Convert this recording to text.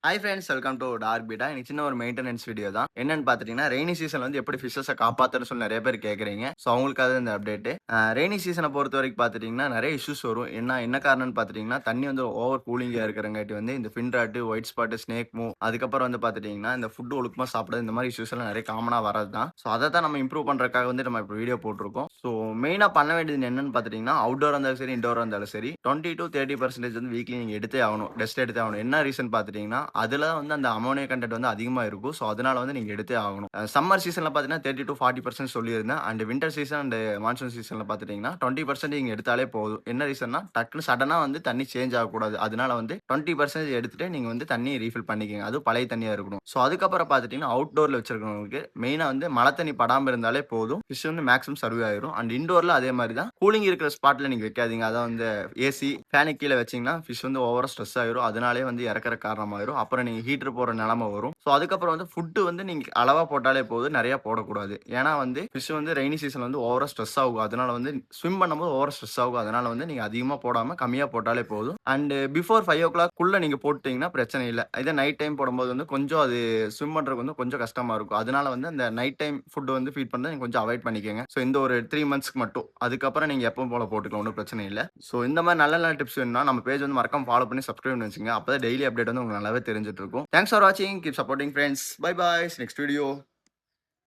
Hi friends welcome to Dark Beta. இன்னைக்கு சின்ன ஒரு மெயின்டெனன்ஸ் வீடியோ தான். என்னன்னு பார்த்துட்டீங்கன்னா, ரெய்னி சீசன்ல வந்து எப்படி ஃபிஷ்ஷஸ காப்பாத்துறன்னு சொல்லி நெறைய பேர் கேட்குறீங்க. ஸோ அவங்களுக்காக இந்த அப்டேட்டு. ரெய்னி சீசன பொறுத்தவரைக்கும் பார்த்துட்டீங்கன்னா, நெறைய இஷ்யூஸ் வரும். என்ன காரணம்னு பார்த்துட்டீங்கன்னா, தண்ணி வந்து ஓவர் கூலிங்கா இருக்கிறங்காட்டி வந்து இந்த fin rot, white spot, snake move அதுக்கப்புறம் வந்து பார்த்துட்டீங்கன்னா, இந்த ஃபுட் ஒழுக்கமா சாப்பிடாது இந்த மாரி இஷ்யூஸ் எல்லாம் நெறைய காமனா வரது தான். ஸோ அத தான் நம்ம இம்ப்ரூவ் பண்றதுக்காக வந்து நம்ம இப்போ வீடியோ போட்டுருக்கோம். ஸோ மெயினா பண்ண வேண்டியது என்னன்னு பார்த்துட்டீங்கன்னா, அவுட்டோரா இருந்தாலும் சரி, இன்டோரா இருந்தாலும் சரி 20-30% வந்து வீக்லி நீங்க எடுத்தே ஆகணும். டெஸ்ட் எடுத்தே ஆகணும். என்ன ரீசன் பார்த்துட்டீங்கன்னா, அதுல வந்து அந்த அமோனியா கன்டென்ட் வந்து அதிகமா இருக்கும். ஸோ, அதனால வந்து நீங்க எடுத்தே ஆகணும். சம்மர் சீசன்ல பார்த்தீங்கன்னா 30-40% சொல்லியிருந்தேன். And winter season and monsoon சீசன்ல பார்த்துட்டீங்கன்னா 20% நீங்க எடுத்தாலே போதும். என்ன ரீசன்னா, டக்குனு சடனா வந்து தண்ணி சேஞ்ச் ஆகக்கூடாது. அதனால வந்து 20% எடுத்துட்டு நீங்க வந்து தண்ணி ரீஃபில் பண்ணிக்கங்க. அதுவும் பழைய தண்ணியா இருக்கணும். ஸோ, அதுக்கப்புறம் பார்த்துட்டீங்கன்னா, அவுட்டோர்ல வச்சிருக்கிறவங்களுக்கு மெயினா வந்து மழை தண்ணி படாம இருந்தாலே போதும். ஃபிஷ் வந்து மேக்ஸிமம் சர்வே ஆயிரும். அண்ட் இன்டோர்ல அதே மாரி தான். கூலிங் இருக்கிற ஸ்பாட்ல நீங்க வைக்காதீங்க. அதான் வந்து ஏசி, ஃபேனுக்கு கீழ வச்சீங்கன்னா, ஃபிஷ் வந்து ஓவரா ஸ்ட்ரெஸ் ஆயிரும். அதனாலேயே வந்து இறக்கற காரணமாயிரும். அப்புறம் நீங்க ஹீட்டர் போடுற நிலைமை வரும். ஸோ அதுக்கப்புறம் வந்து ஃபுட் வந்து நீங்க அளவா போட்டாலே போதும். நெறைய போடக்கூடாது. ஏன்னா வந்து ஃபிஷ் வந்து ரெய்னி சீசன்ல வந்து ஓவரா ஸ்ட்ரெஸ் ஆகும். அதனால வந்து ஸ்விம் பண்ணும்போது ஓவரா ஸ்ட்ரெஸ் ஆகும். அதனால வந்து நீங்க அதிகமா போடாம கம்மியா போட்டாலே போதும். அண்ட் பிஃபோர் 5:00 நீங்க போட்டுட்டீங்கன்னா பிரச்சனை இல்ல. இதே நைட் டைம் போடும்போது வந்து கொஞ்சம் அது ஸ்விம் பண்றதுக்கு வந்து கொஞ்சம் கஷ்டமா இருக்கும். அதனால வந்து அந்த நைட் டைம் ஃபுட் வந்து ஃபீட் பண்றத நீங்க கொஞ்சம் அவாய்ட் பண்ணிக்கங்க. ஸோ இந்த ஒரு 3 மந்த்ஸ்க்கு மட்டும். அதுக்கப்புறம் நீங்க எப்பவும் போல போட்டுக்கலாம். ஒண்ணும் பிரச்சனை இல்ல. ஸோ இந்த மாரி நல்ல நல்ல டிப்ஸ் வேணும்னா நம்ம பேஜ் வந்து மறக்காம ஃபாலோ பண்ணி சப்ஸ்கிரைப் பண்ணி வச்சுக்கங்க. அப்பதான் டெய்லி அப்டேட் வந்து உங்களுக்கு நல்லாவே தெரிஞ்சுட்டு இருக்கும். தேங்க்ஸ் ஃபார் வாட்சிங். Keep supporting friends. Bye bye. Next video.